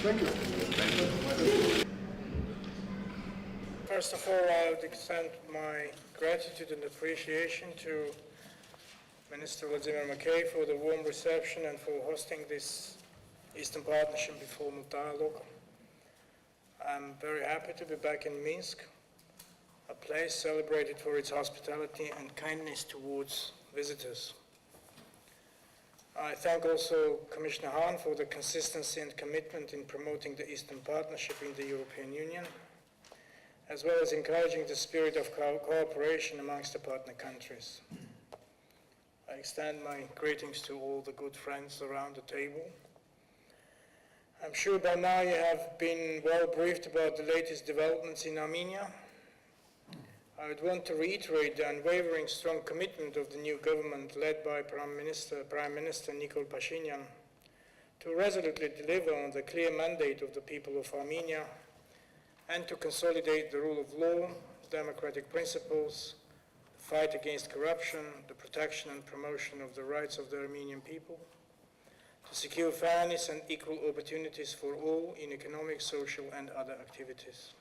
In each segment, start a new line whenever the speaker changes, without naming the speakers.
Thank you.
First of all, I would extend my gratitude and appreciation to Minister Vladimir McKay for the warm reception and for hosting this Eastern Partnership informal dialogue. I'm very happy to be back in Minsk, a place celebrated for its hospitality and kindness towards visitors. I thank also Commissioner Hahn for the consistency and commitment in promoting the Eastern Partnership in the European Union, as well as encouraging the spirit of cooperation amongst the partner countries. I extend my greetings to all the good friends around the table. I'm sure by now you have been well briefed about the latest developments in Armenia. I would want to reiterate the unwavering strong commitment of the new government led by Prime Minister Nikol Pashinyan to resolutely deliver on the clear mandate of the people of Armenia and to consolidate the rule of law, democratic principles, the fight against corruption, the protection and promotion of the rights of the Armenian people, to secure fairness and equal opportunities for all in economic, social and other activities.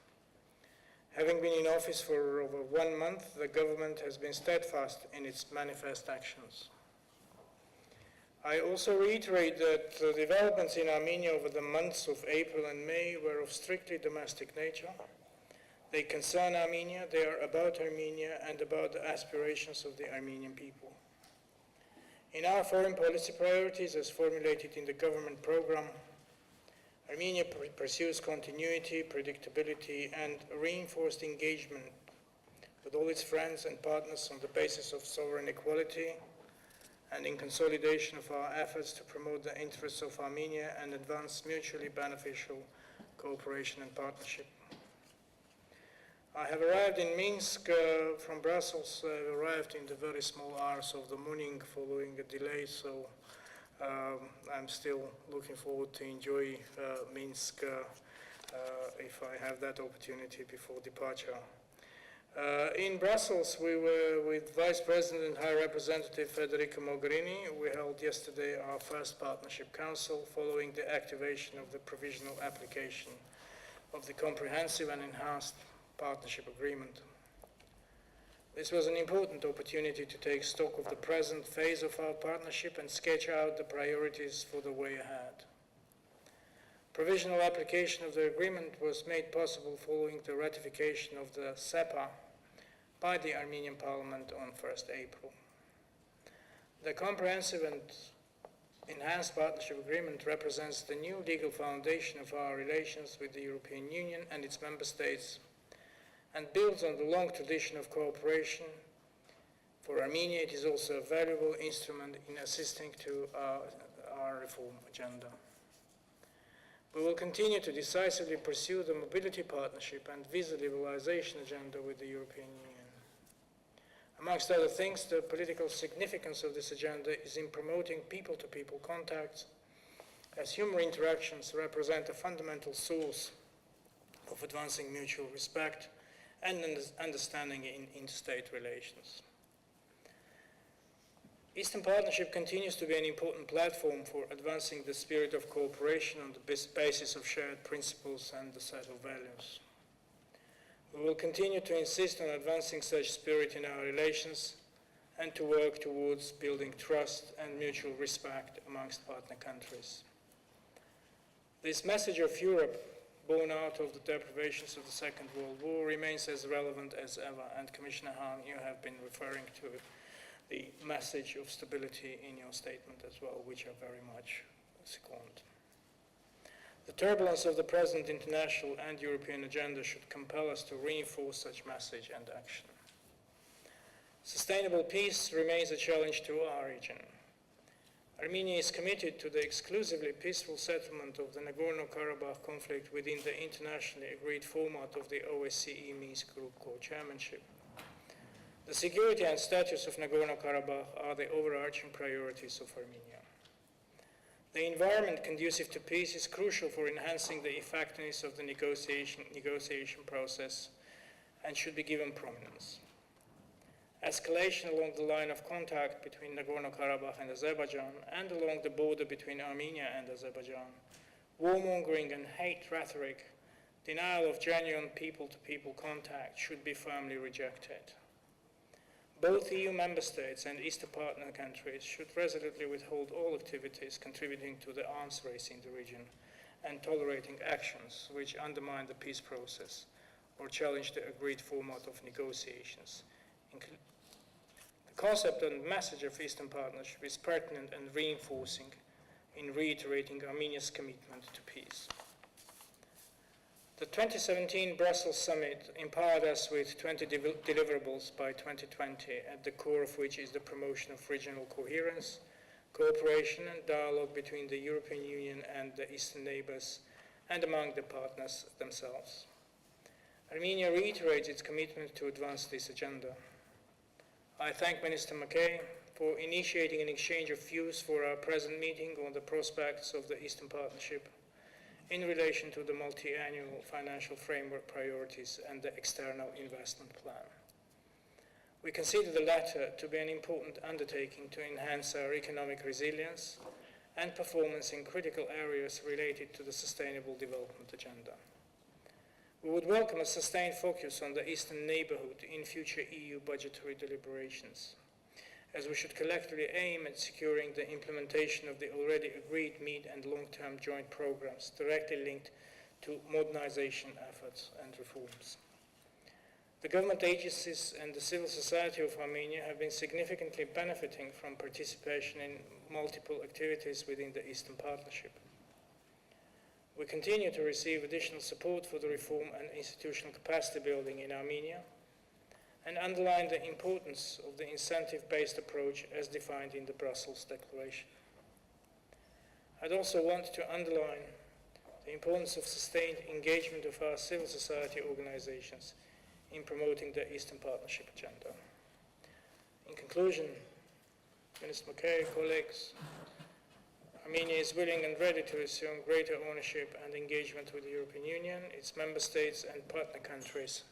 Having been in office for over 1 month, the government has been steadfast in its manifest actions. I also reiterate that the developments in Armenia over the months of April and May were of strictly domestic nature. They concern Armenia, they are about Armenia and about the aspirations of the Armenian people. In our foreign policy priorities as formulated in the government program, Armenia pursues continuity, predictability, and reinforced engagement with all its friends and partners on the basis of sovereign equality and in consolidation of our efforts to promote the interests of Armenia and advance mutually beneficial cooperation and partnership. I have arrived in Minsk from Brussels. I arrived in the very small hours of the morning following a delay, so I'm still looking forward to enjoy Minsk if I have that opportunity before departure. In Brussels, we were with Vice President and High Representative Federica Mogherini. We held yesterday our first Partnership Council following the activation of the provisional application of the Comprehensive and Enhanced Partnership Agreement. This was an important opportunity to take stock of the present phase of our partnership and sketch out the priorities for the way ahead. Provisional application of the agreement was made possible following the ratification of the SEPA by the Armenian Parliament on 1st April. The Comprehensive and Enhanced Partnership Agreement represents the new legal foundation of our relations with the European Union and its member states and builds on the long tradition of cooperation. For Armenia, it is also a valuable instrument in assisting to our reform agenda. We will continue to decisively pursue the mobility partnership and visa liberalization agenda with the European Union. Amongst other things, the political significance of this agenda is in promoting people-to-people contacts, as human interactions represent a fundamental source of advancing mutual respect and understanding in interstate relations. Eastern Partnership continues to be an important platform for advancing the spirit of cooperation on the basis of shared principles and the set of values. We will continue to insist on advancing such spirit in our relations and to work towards building trust and mutual respect amongst partner countries. This message of Europe, born out of the deprivations of the Second World War, remains as relevant as ever, and Commissioner Hahn, you have been referring to the message of stability in your statement as well, which I very much second. The turbulence of the present international and European agenda should compel us to reinforce such message and action. Sustainable peace remains a challenge to our region. Armenia is committed to the exclusively peaceful settlement of the Nagorno-Karabakh conflict within the internationally agreed format of the OSCE Minsk Group co-chairmanship. The security and status of Nagorno-Karabakh are the overarching priorities of Armenia. The environment conducive to peace is crucial for enhancing the effectiveness of the negotiation process and should be given prominence. Escalation along the line of contact between Nagorno-Karabakh and Azerbaijan and along the border between Armenia and Azerbaijan warmongering and hate rhetoric, denial of genuine people-to-people contact should be firmly rejected. Both EU member states and Eastern partner countries should resolutely withhold all activities contributing to the arms race in the region and tolerating actions which undermine the peace process or challenge the agreed format of negotiations. The concept and message of Eastern Partnership is pertinent and reinforcing in reiterating Armenia's commitment to peace. The 2017 Brussels Summit empowered us with 20 deliverables by 2020, at the core of which is the promotion of regional coherence, cooperation and dialogue between the European Union and the Eastern neighbors and among the partners themselves. Armenia reiterates its commitment to advance this agenda. I thank Minister McKay for initiating an exchange of views for our present meeting on the prospects of the Eastern Partnership in relation to the multi-annual financial framework priorities and the external investment plan. We consider the latter to be an important undertaking to enhance our economic resilience and performance in critical areas related to the Sustainable Development Agenda. We would welcome a sustained focus on the Eastern neighborhood in future EU budgetary deliberations, as we should collectively aim at securing the implementation of the already agreed mid- and long-term joint programs directly linked to modernization efforts and reforms. The government agencies and the civil society of Armenia have been significantly benefiting from participation in multiple activities within the Eastern Partnership. We continue to receive additional support for the reform and institutional capacity building in Armenia, and underline the importance of the incentive-based approach as defined in the Brussels Declaration. I'd also want to underline the importance of sustained engagement of our civil society organizations in promoting the Eastern Partnership agenda. In conclusion, Minister McKay, colleagues, Armenia is willing and ready to assume greater ownership and engagement with the European Union, its member states and partner countries,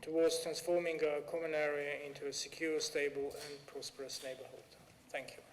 towards transforming our common area into a secure, stable and prosperous neighborhood. Thank you.